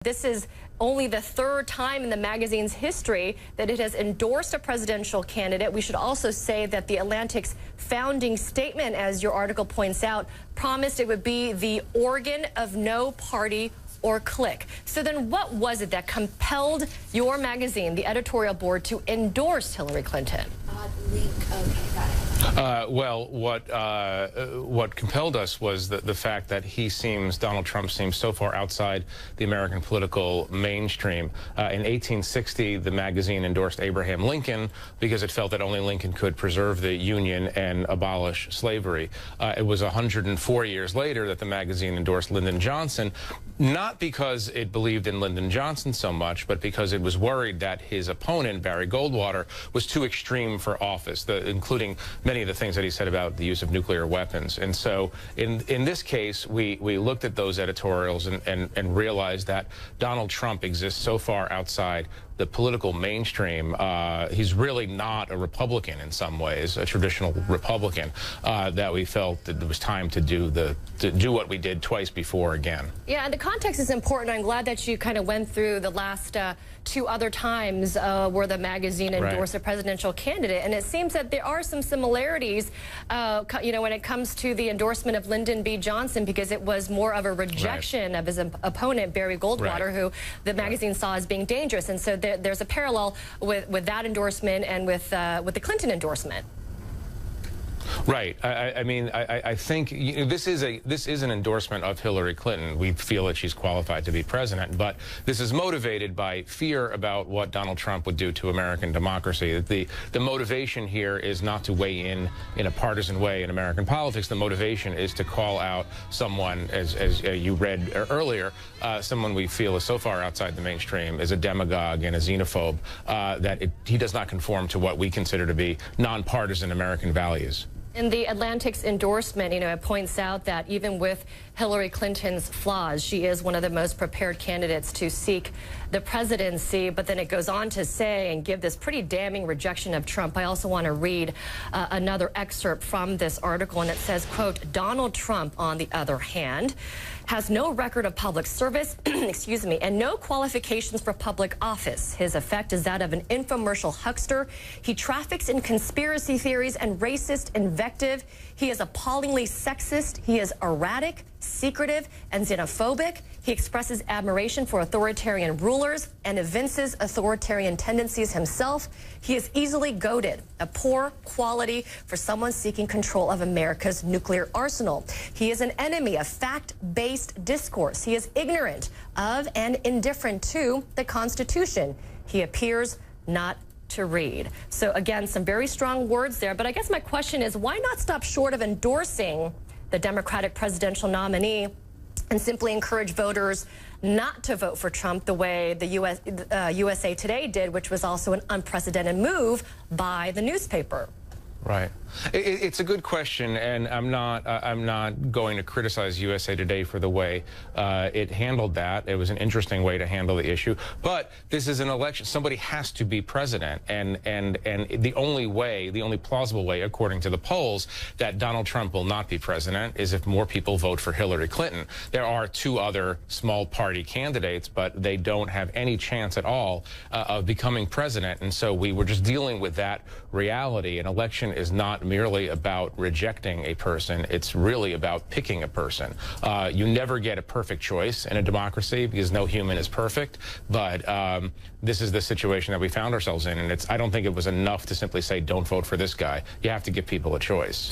This is only the third time in the magazine's history that it has endorsed a presidential candidate. We should also say that the Atlantic's founding statement, as your article points out, promised it would be the organ of no party or clique. So then what was it that compelled your magazine, the editorial board, to endorse Hillary Clinton? Link. Okay, got it. Well, what compelled us was the fact that Donald Trump seems so far outside the American political mainstream. In 1860, the magazine endorsed Abraham Lincoln because it felt that only Lincoln could preserve the Union and abolish slavery. It was 104 years later that the magazine endorsed Lyndon Johnson, not because it believed in Lyndon Johnson so much, but because it was worried that his opponent, Barry Goldwater, was too extreme for office, including many of the things that he said about the use of nuclear weapons. And so in this case, we looked at those editorials and realized that Donald Trump exists so far outside the political mainstream. He's really not a Republican in some ways, a traditional Republican, that we felt that it was time to do what we did twice before again. Yeah, and the context is important. I'm glad that you kind of went through the last two other times where the magazine endorsed a presidential candidate, and it seems that there are some similarities, when it comes to the endorsement of Lyndon B. Johnson, because it was more of a rejection of his opponent, Barry Goldwater, who the magazine saw as being dangerous. And so there's a parallel with that endorsement and with the Clinton endorsement. Right. I think this is an endorsement of Hillary Clinton. We feel that she's qualified to be president, but this is motivated by fear about what Donald Trump would do to American democracy. The motivation here is not to weigh in a partisan way in American politics. The motivation is to call out someone, as you read earlier, someone we feel is so far outside the mainstream, is a demagogue and a xenophobe, that he does not conform to what we consider to be nonpartisan American values. In the Atlantic's endorsement, it points out that even with Hillary Clinton's flaws, she is one of the most prepared candidates to seek the presidency. But then it goes on to say and give this pretty damning rejection of Trump. I also want to read another excerpt from this article, and it says, quote, Donald Trump, on the other hand, has no record of public service, excuse me, and no qualifications for public office. His effect is that of an infomercial huckster. He traffics in conspiracy theories and racist invective. He is appallingly sexist. He is erratic, secretive, and xenophobic. He expresses admiration for authoritarian rulers and evinces authoritarian tendencies himself. He is easily goaded, a poor quality for someone seeking control of America's nuclear arsenal. He is an enemy of fact-based discourse. He is ignorant of and indifferent to the Constitution. He appears not to read. So again, some very strong words there. But I guess my question is, why not stop short of endorsing the Democratic presidential nominee and simply encourage voters not to vote for Trump the way the USA Today did, which was also an unprecedented move by the newspaper? Right. It's a good question, and I'm not going to criticize USA Today for the way it handled that. It was an interesting way to handle the issue. But this is an election. Somebody has to be president, and the only plausible way, according to the polls, that Donald Trump will not be president is if more people vote for Hillary Clinton. There are two other small party candidates, but they don't have any chance at all of becoming president. And so we were just dealing with that reality. An election is not merely about rejecting a person. It's really about picking a person. You never get a perfect choice in a democracy because no human is perfect. But this is the situation that we found ourselves in. And I don't think it was enough to simply say, don't vote for this guy. You have to give people a choice.